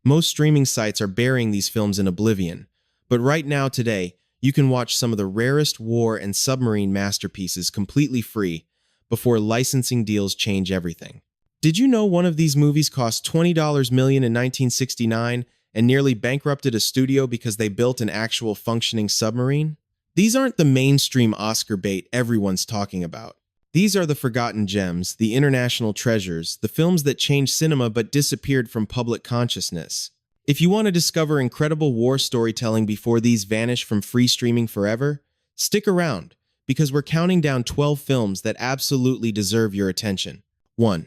Most streaming sites are burying these films in oblivion, but right now today, you can watch some of the rarest war and submarine masterpieces completely free before licensing deals change everything. Did you know one of these movies cost $20 million in 1969 and nearly bankrupted a studio because they built an actual functioning submarine? These aren't the mainstream Oscar bait everyone's talking about. These are the forgotten gems, the international treasures, the films that changed cinema but disappeared from public consciousness. If you want to discover incredible war storytelling before these vanish from free streaming forever, stick around, because we're counting down 12 films that absolutely deserve your attention. 1.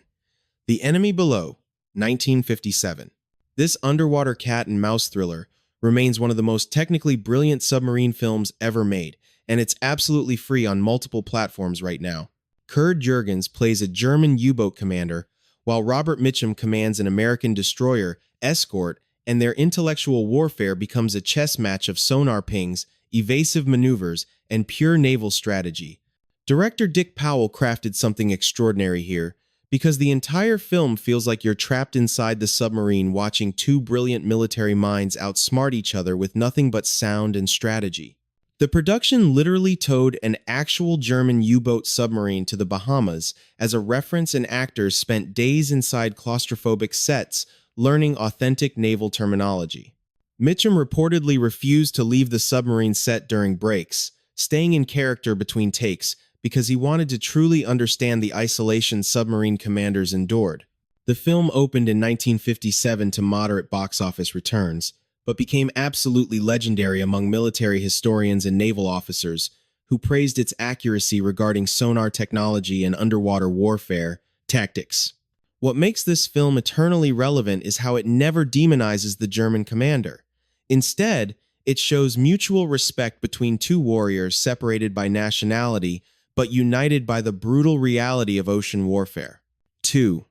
The Enemy Below, 1957. This underwater cat and mouse thriller remains one of the most technically brilliant submarine films ever made, and it's absolutely free on multiple platforms right now. Kurt Jürgens plays a German U-boat commander, while Robert Mitchum commands an American destroyer, escort, and their intellectual warfare becomes a chess match of sonar pings, evasive maneuvers, and pure naval strategy. Director Dick Powell crafted something extraordinary here, because the entire film feels like you're trapped inside the submarine watching two brilliant military minds outsmart each other with nothing but sound and strategy. The production literally towed an actual German U-boat submarine to the Bahamas as a reference, and actors spent days inside claustrophobic sets learning authentic naval terminology. Mitchum reportedly refused to leave the submarine set during breaks, staying in character between takes because he wanted to truly understand the isolation submarine commanders endured. The film opened in 1957 to moderate box office returns, but became absolutely legendary among military historians and naval officers who praised its accuracy regarding sonar technology and underwater warfare tactics. What makes this film eternally relevant is how it never demonizes the German commander. Instead, it shows mutual respect between two warriors separated by nationality but united by the brutal reality of ocean warfare. 2.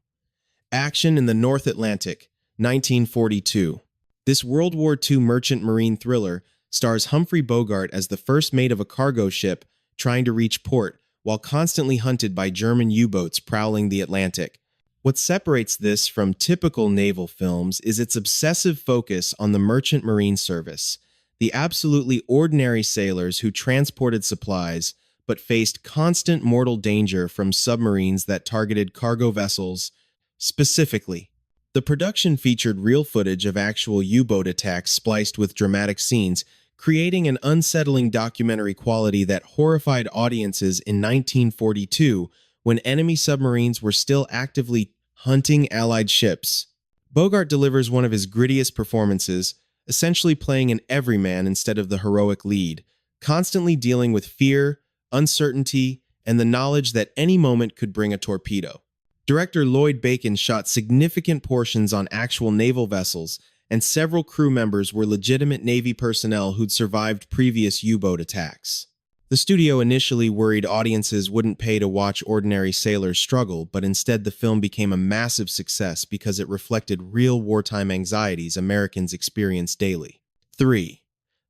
Action in the North Atlantic, 1942. This World War II merchant marine thriller stars Humphrey Bogart as the first mate of a cargo ship trying to reach port while constantly hunted by German U-boats prowling the Atlantic. What separates this from typical naval films is its obsessive focus on the merchant marine service, the absolutely ordinary sailors who transported supplies but faced constant mortal danger from submarines that targeted cargo vessels. Specifically, the production featured real footage of actual U-boat attacks spliced with dramatic scenes, creating an unsettling documentary quality that horrified audiences in 1942 when enemy submarines were still actively hunting Allied ships. Bogart delivers one of his grittiest performances, essentially playing an everyman instead of the heroic lead, constantly dealing with fear, uncertainty, and the knowledge that any moment could bring a torpedo. Director Lloyd Bacon shot significant portions on actual naval vessels, and several crew members were legitimate Navy personnel who'd survived previous U-boat attacks. The studio initially worried audiences wouldn't pay to watch ordinary sailors struggle, but instead the film became a massive success because it reflected real wartime anxieties Americans experience daily. 3.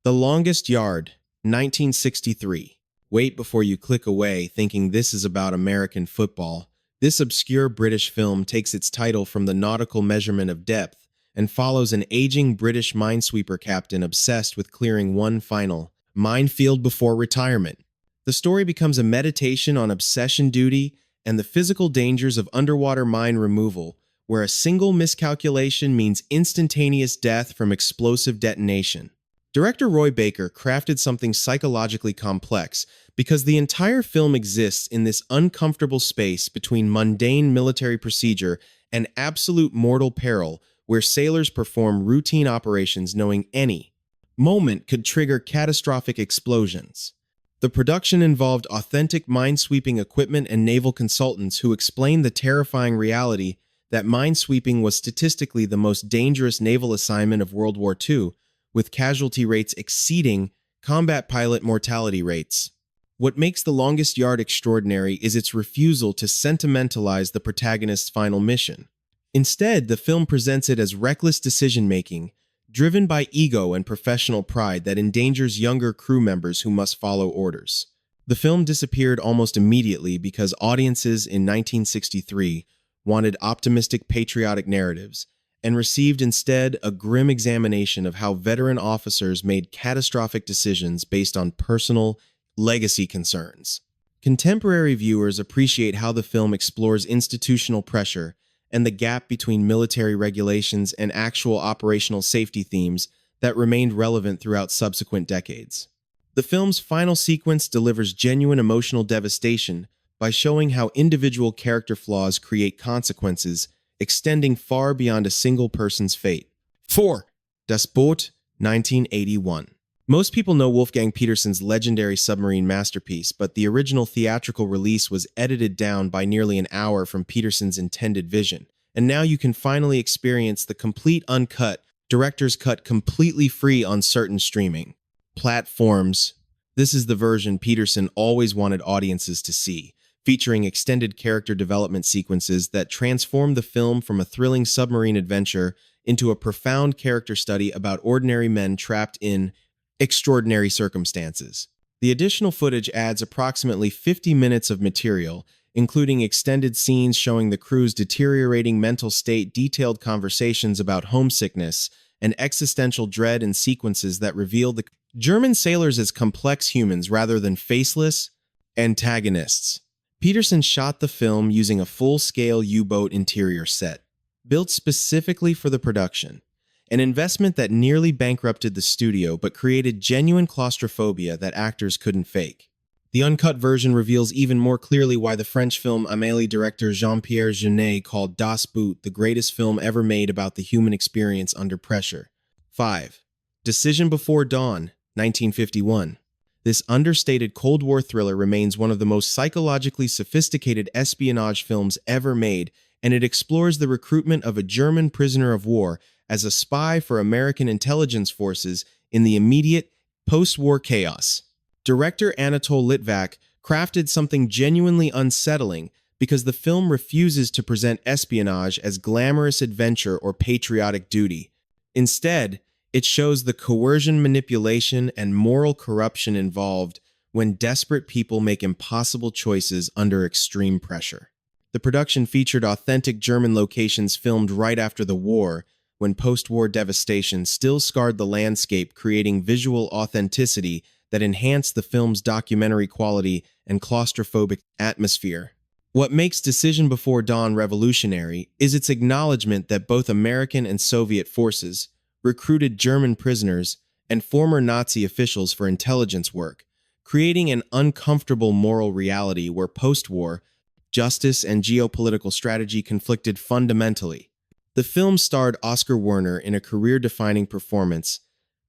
The Longest Yard, 1963. Wait before you click away thinking this is about American football. This obscure British film takes its title from the nautical measurement of depth and follows an aging British minesweeper captain obsessed with clearing one final minefield before retirement. The story becomes a meditation on obsession duty and the physical dangers of underwater mine removal, where a single miscalculation means instantaneous death from explosive detonation. Director Roy Baker crafted something psychologically complex because the entire film exists in this uncomfortable space between mundane military procedure and absolute mortal peril, where sailors perform routine operations knowing any moment could trigger catastrophic explosions. The production involved authentic minesweeping equipment and naval consultants who explained the terrifying reality that minesweeping was statistically the most dangerous naval assignment of World War II, with casualty rates exceeding combat pilot mortality rates. What makes The Longest Yard extraordinary is its refusal to sentimentalize the protagonist's final mission. Instead, the film presents it as reckless decision-making, driven by ego and professional pride that endangers younger crew members who must follow orders. The film disappeared almost immediately because audiences in 1963 wanted optimistic patriotic narratives, and received instead a grim examination of how veteran officers made catastrophic decisions based on personal legacy concerns. Contemporary viewers appreciate how the film explores institutional pressure and the gap between military regulations and actual operational safety themes that remained relevant throughout subsequent decades. The film's final sequence delivers genuine emotional devastation by showing how individual character flaws create consequences extending far beyond a single person's fate. 4. Das Boot, 1981. Most people know Wolfgang Petersen's legendary Submarine masterpiece, but the original theatrical release was edited down by nearly an hour from Petersen's intended vision, and now you can finally experience the complete uncut, director's cut completely free on certain streaming platforms. This is the version Petersen always wanted audiences to see, featuring extended character development sequences that transform the film from a thrilling submarine adventure into a profound character study about ordinary men trapped in extraordinary circumstances. The additional footage adds approximately 50 minutes of material, including extended scenes showing the crew's deteriorating mental state, detailed conversations about homesickness, and existential dread, and sequences that reveal the German sailors as complex humans rather than faceless antagonists. Petersen shot the film using a full-scale U-boat interior set, built specifically for the production, an investment that nearly bankrupted the studio but created genuine claustrophobia that actors couldn't fake. The uncut version reveals even more clearly why the French film Amélie director Jean-Pierre Jeunet called Das Boot the greatest film ever made about the human experience under pressure. 5. Decision Before Dawn, 1951. This understated Cold War thriller remains one of the most psychologically sophisticated espionage films ever made, and it explores the recruitment of a German prisoner of war as a spy for American intelligence forces in the immediate post-war chaos. Director Anatol Litvak crafted something genuinely unsettling because the film refuses to present espionage as glamorous adventure or patriotic duty. Instead, it shows the coercion, manipulation, and moral corruption involved when desperate people make impossible choices under extreme pressure. The production featured authentic German locations filmed right after the war, when post-war devastation still scarred the landscape, creating visual authenticity that enhanced the film's documentary quality and claustrophobic atmosphere. What makes Decision Before Dawn revolutionary is its acknowledgement that both American and Soviet forces recruited German prisoners and former Nazi officials for intelligence work, creating an uncomfortable moral reality where post-war justice and geopolitical strategy conflicted fundamentally. The film starred Oscar Werner in a career-defining performance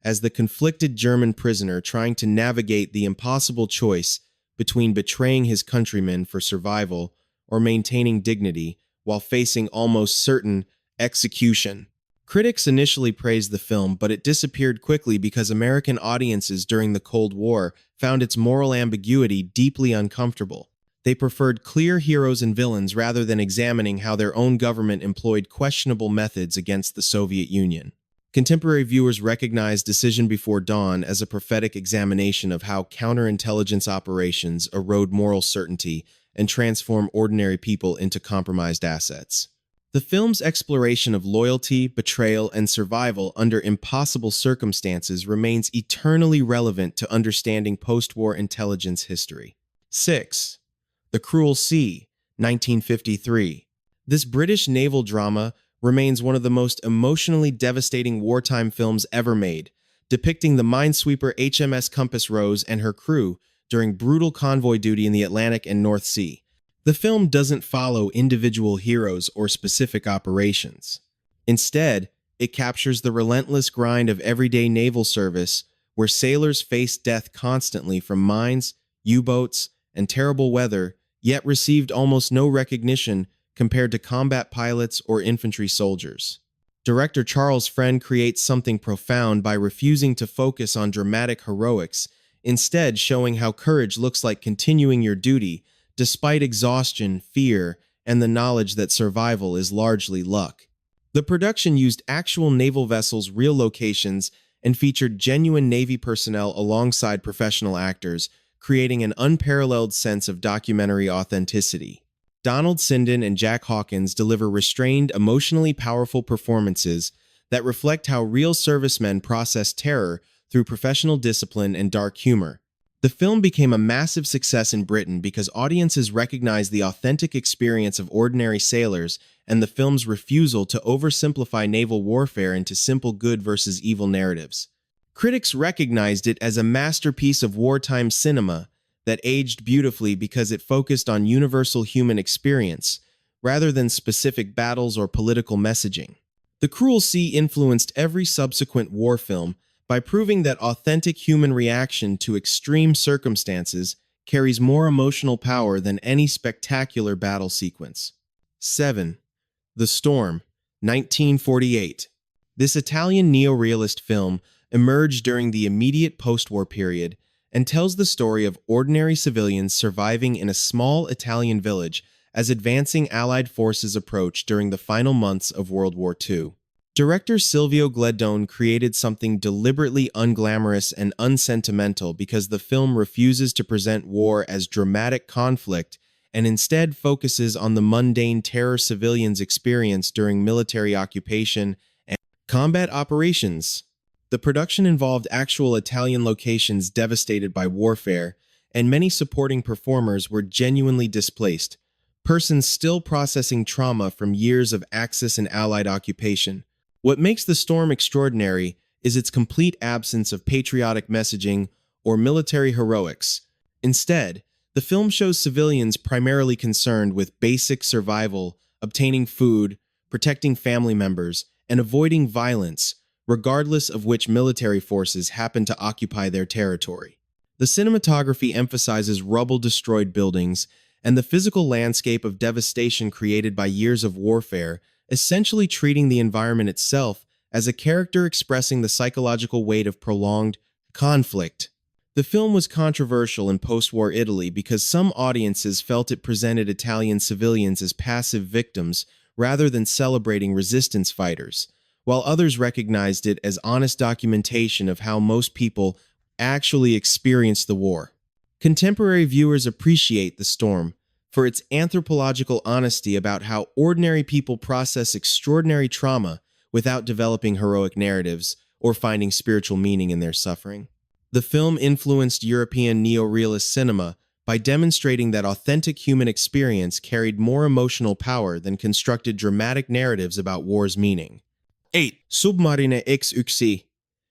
as the conflicted German prisoner trying to navigate the impossible choice between betraying his countrymen for survival or maintaining dignity while facing almost certain execution. Critics initially praised the film, but it disappeared quickly because American audiences during the Cold War found its moral ambiguity deeply uncomfortable. They preferred clear heroes and villains rather than examining how their own government employed questionable methods against the Soviet Union. Contemporary viewers recognize Decision Before Dawn as a prophetic examination of how counterintelligence operations erode moral certainty and transform ordinary people into compromised assets. The film's exploration of loyalty, betrayal, and survival under impossible circumstances remains eternally relevant to understanding post-war intelligence history. 6. The Cruel Sea, 1953. This British naval drama remains one of the most emotionally devastating wartime films ever made, depicting the minesweeper HMS Compass Rose and her crew during brutal convoy duty in the Atlantic and North Sea. The film doesn't follow individual heroes or specific operations. Instead, it captures the relentless grind of everyday naval service, where sailors face death constantly from mines, U-boats, and terrible weather, yet received almost no recognition compared to combat pilots or infantry soldiers. Director Charles Friend creates something profound by refusing to focus on dramatic heroics, instead showing how courage looks like continuing your duty despite exhaustion, fear, and the knowledge that survival is largely luck. The production used actual naval vessels, real locations, and featured genuine Navy personnel alongside professional actors, creating an unparalleled sense of documentary authenticity. Donald Sinden and Jack Hawkins deliver restrained, emotionally powerful performances that reflect how real servicemen process terror through professional discipline and dark humor. The film became a massive success in Britain because audiences recognized the authentic experience of ordinary sailors and the film's refusal to oversimplify naval warfare into simple good versus evil narratives. Critics recognized it as a masterpiece of wartime cinema that aged beautifully because it focused on universal human experience, rather than specific battles or political messaging. The Cruel Sea influenced every subsequent war film by proving that authentic human reaction to extreme circumstances carries more emotional power than any spectacular battle sequence. 7. The Storm, 1948. This Italian neorealist film emerged during the immediate post-war period and tells the story of ordinary civilians surviving in a small Italian village as advancing Allied forces approached during the final months of World War II. Director Silvio Gledone created something deliberately unglamorous and unsentimental because the film refuses to present war as dramatic conflict and instead focuses on the mundane terror civilians experience during military occupation and combat operations. The production involved actual Italian locations devastated by warfare, and many supporting performers were genuinely displaced, persons still processing trauma from years of Axis and Allied occupation. What makes The Storm extraordinary is its complete absence of patriotic messaging or military heroics. Instead, the film shows civilians primarily concerned with basic survival, obtaining food, protecting family members, and avoiding violence, regardless of which military forces happen to occupy their territory. The cinematography emphasizes rubble-destroyed buildings and the physical landscape of devastation created by years of warfare, essentially treating the environment itself as a character expressing the psychological weight of prolonged conflict. The film was controversial in post-war Italy because some audiences felt it presented Italian civilians as passive victims rather than celebrating resistance fighters, while others recognized it as honest documentation of how most people actually experienced the war. Contemporary viewers appreciate The Storm for its anthropological honesty about how ordinary people process extraordinary trauma without developing heroic narratives or finding spiritual meaning in their suffering. The film influenced European neorealist cinema by demonstrating that authentic human experience carried more emotional power than constructed dramatic narratives about war's meaning. 8. Submarine XY,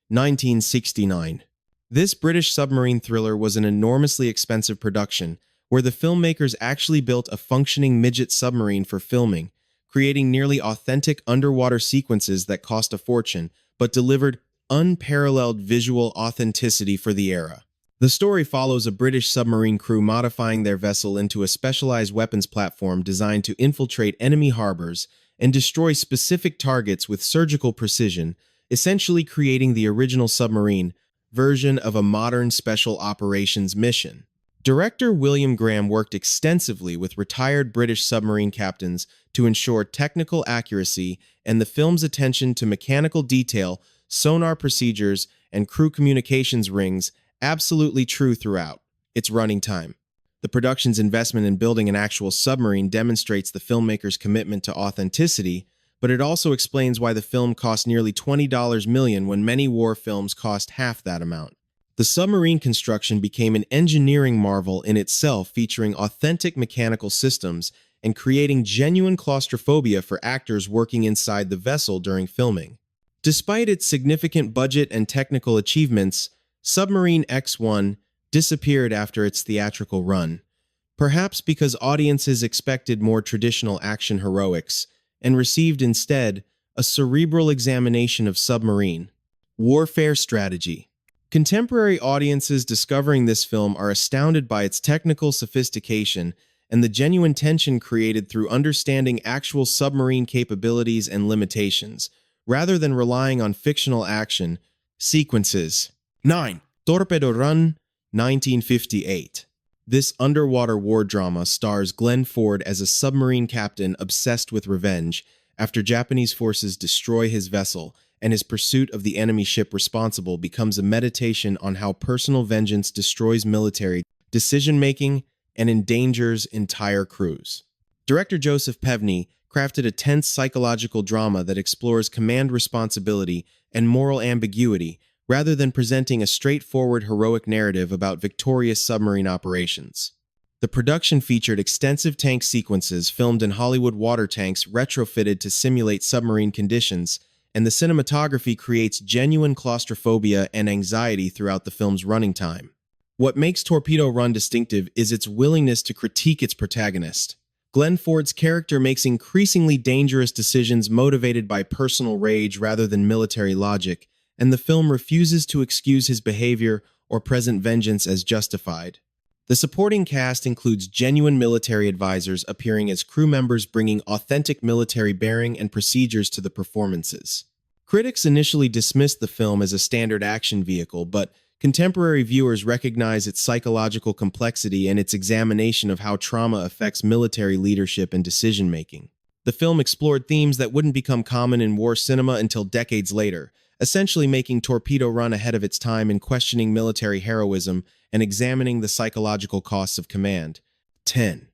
1969. This British submarine thriller was an enormously expensive production where the filmmakers actually built a functioning midget submarine for filming, creating nearly authentic underwater sequences that cost a fortune but delivered unparalleled visual authenticity for the era. The story follows a British submarine crew modifying their vessel into a specialized weapons platform designed to infiltrate enemy harbors and destroy specific targets with surgical precision, essentially creating the original submarine version of a modern special operations mission. Director William Graham worked extensively with retired British submarine captains to ensure technical accuracy and the film's attention to mechanical detail, sonar procedures, and crew communications rings absolutely true throughout its running time. The production's investment in building an actual submarine demonstrates the filmmaker's commitment to authenticity, but it also explains why the film cost nearly $20 million when many war films cost half that amount. The submarine construction became an engineering marvel in itself, featuring authentic mechanical systems and creating genuine claustrophobia for actors working inside the vessel during filming. Despite its significant budget and technical achievements, Submarine X1 disappeared after its theatrical run, perhaps because audiences expected more traditional action heroics and received instead a cerebral examination of submarine warfare strategy. Contemporary audiences discovering this film are astounded by its technical sophistication and the genuine tension created through understanding actual submarine capabilities and limitations, rather than relying on fictional action sequences. 9. Torpedo Run, 1958. This underwater war drama stars Glenn Ford as a submarine captain obsessed with revenge after Japanese forces destroy his vessel, and his pursuit of the enemy ship responsible becomes a meditation on how personal vengeance destroys military decision-making and endangers entire crews. Director Joseph Pevney crafted a tense psychological drama that explores command responsibility and moral ambiguity, rather than presenting a straightforward heroic narrative about victorious submarine operations. The production featured extensive tank sequences filmed in Hollywood water tanks retrofitted to simulate submarine conditions, and the cinematography creates genuine claustrophobia and anxiety throughout the film's running time. What makes Torpedo Run distinctive is its willingness to critique its protagonist. Glenn Ford's character makes increasingly dangerous decisions motivated by personal rage rather than military logic, and the film refuses to excuse his behavior or present vengeance as justified. The supporting cast includes genuine military advisors appearing as crew members, bringing authentic military bearing and procedures to the performances. Critics initially dismissed the film as a standard action vehicle, but contemporary viewers recognize its psychological complexity and its examination of how trauma affects military leadership and decision-making. The film explored themes that wouldn't become common in war cinema until decades later, essentially making Torpedo Run ahead of its time in questioning military heroism and examining the psychological costs of command. 10.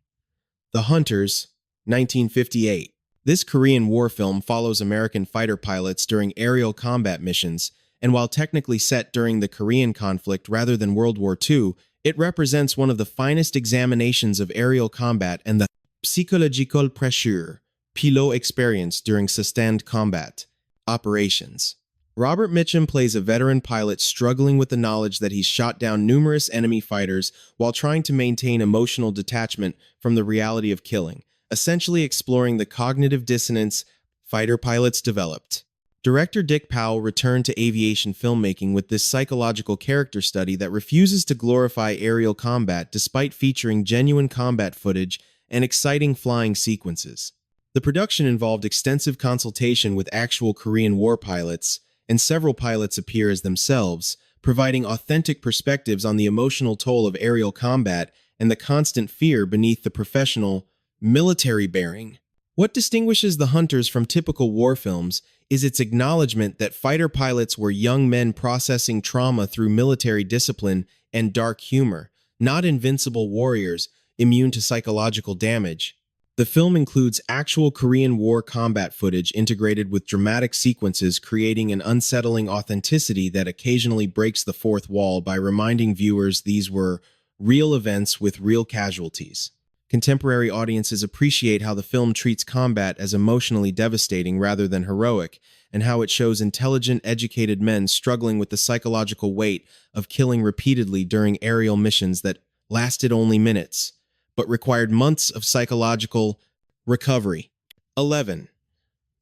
The Hunters, 1958. This Korean War film follows American fighter pilots during aerial combat missions, and while technically set during the Korean conflict rather than World War II, it represents one of the finest examinations of aerial combat and the psychological pressure pilot experience during sustained combat operations. Robert Mitchum plays a veteran pilot struggling with the knowledge that he's shot down numerous enemy fighters while trying to maintain emotional detachment from the reality of killing, essentially exploring the cognitive dissonance fighter pilots developed. Director Dick Powell returned to aviation filmmaking with this psychological character study that refuses to glorify aerial combat despite featuring genuine combat footage and exciting flying sequences. The production involved extensive consultation with actual Korean War pilots, and several pilots appear as themselves, providing authentic perspectives on the emotional toll of aerial combat and the constant fear beneath the professional, military bearing. What distinguishes The Hunters from typical war films is its acknowledgement that fighter pilots were young men processing trauma through military discipline and dark humor, not invincible warriors immune to psychological damage. The film includes actual Korean War combat footage integrated with dramatic sequences, creating an unsettling authenticity that occasionally breaks the fourth wall by reminding viewers these were real events with real casualties. Contemporary audiences appreciate how the film treats combat as emotionally devastating rather than heroic, and how it shows intelligent, educated men struggling with the psychological weight of killing repeatedly during aerial missions that lasted only minutes, but required months of psychological recovery. 11.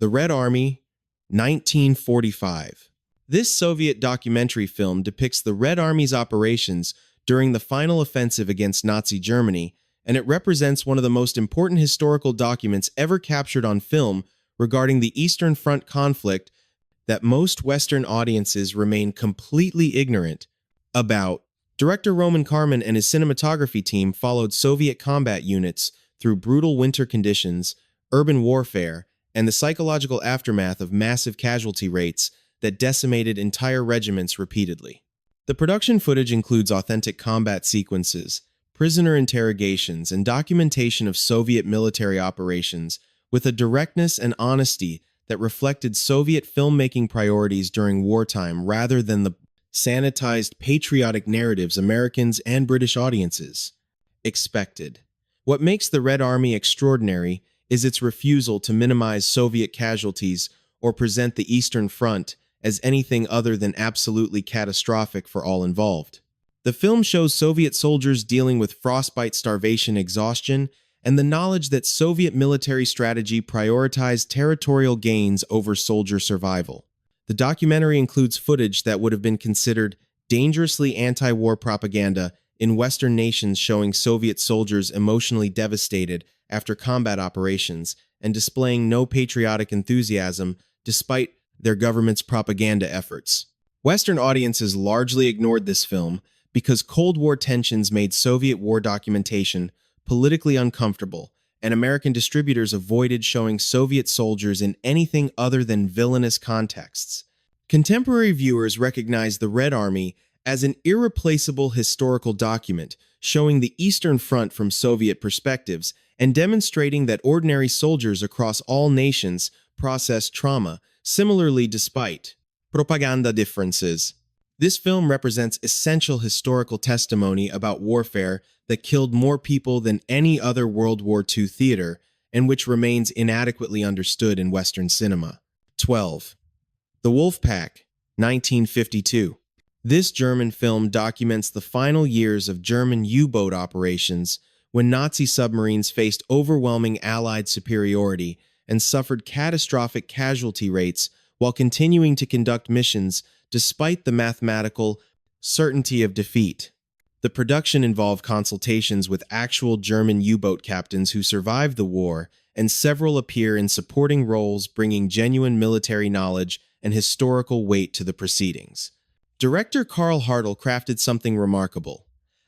The Red Army, 1945. This Soviet documentary film depicts the Red Army's operations during the final offensive against Nazi Germany, and it represents one of the most important historical documents ever captured on film regarding the Eastern Front conflict that most Western audiences remain completely ignorant about. Director Roman Karman and his cinematography team followed Soviet combat units through brutal winter conditions, urban warfare, and the psychological aftermath of massive casualty rates that decimated entire regiments repeatedly. The production footage includes authentic combat sequences, prisoner interrogations, and documentation of Soviet military operations with a directness and honesty that reflected Soviet filmmaking priorities during wartime rather than the sanitized patriotic narratives Americans and British audiences expected. What makes the Red Army extraordinary is its refusal to minimize Soviet casualties or present the Eastern Front as anything other than absolutely catastrophic for all involved. The film shows Soviet soldiers dealing with frostbite, starvation, exhaustion, and the knowledge that Soviet military strategy prioritized territorial gains over soldier survival. The documentary includes footage that would have been considered dangerously anti-war propaganda in Western nations, showing Soviet soldiers emotionally devastated after combat operations and displaying no patriotic enthusiasm despite their government's propaganda efforts. Western audiences largely ignored this film because Cold War tensions made Soviet war documentation politically uncomfortable, and American distributors avoided showing Soviet soldiers in anything other than villainous contexts. Contemporary viewers recognize the Red Army as an irreplaceable historical document showing the Eastern Front from Soviet perspectives and demonstrating that ordinary soldiers across all nations process trauma similarly despite propaganda differences. This film represents essential historical testimony about warfare that killed more people than any other World War II theater and which remains inadequately understood in Western cinema. 12. The Wolf Pack, 1952. This German film documents the final years of German U-boat operations when Nazi submarines faced overwhelming Allied superiority and suffered catastrophic casualty rates while continuing to conduct missions despite the mathematical certainty of defeat. The production involved consultations with actual German U-boat captains who survived the war, and several appear in supporting roles bringing genuine military knowledge and historical weight to the proceedings. Director Karl Hartl crafted something remarkable: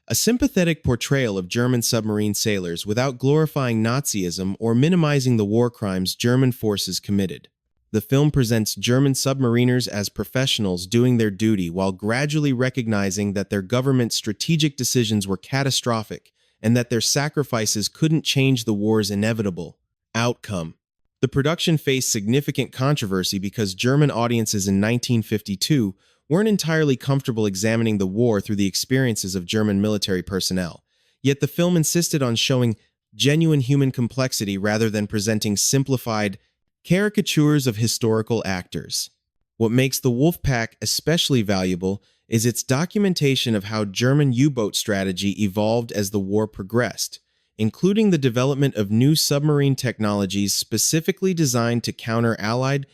a sympathetic portrayal of German submarine sailors without glorifying Nazism or minimizing the war crimes German forces committed. The film presents German submariners as professionals doing their duty while gradually recognizing that their government's strategic decisions were catastrophic and that their sacrifices couldn't change the war's inevitable outcome. The production faced significant controversy because German audiences in 1952 weren't entirely comfortable examining the war through the experiences of German military personnel. Yet the film insisted on showing genuine human complexity rather than presenting simplified caricatures of historical actors. What makes The Wolfpack especially valuable is its documentation of how German U-boat strategy evolved as the war progressed, including the development of new submarine technologies specifically designed to counter Allied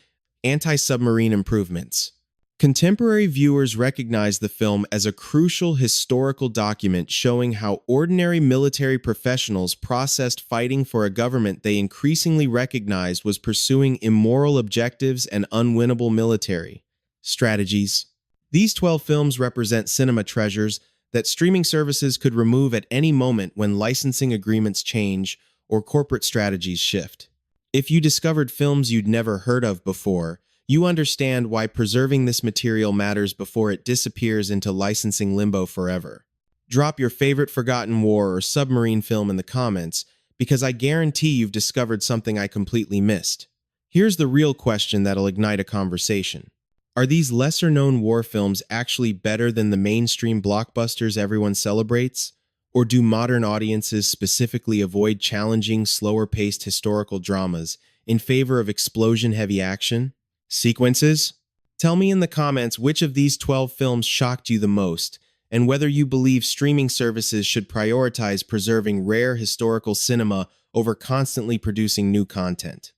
anti-submarine improvements. Contemporary viewers recognize the film as a crucial historical document showing how ordinary military professionals processed fighting for a government they increasingly recognized was pursuing immoral objectives and unwinnable military strategies. These 12 films represent cinema treasures that streaming services could remove at any moment when licensing agreements change or corporate strategies shift. If you discovered films you'd never heard of before, you understand why preserving this material matters before it disappears into licensing limbo forever. Drop your favorite forgotten war or submarine film in the comments, because I guarantee you've discovered something I completely missed. Here's the real question that'll ignite a conversation. Are these lesser-known war films actually better than the mainstream blockbusters everyone celebrates? Or do modern audiences specifically avoid challenging, slower-paced historical dramas in favor of explosion-heavy action sequences? Tell me in the comments which of these 12 films shocked you the most, and whether you believe streaming services should prioritize preserving rare historical cinema over constantly producing new content.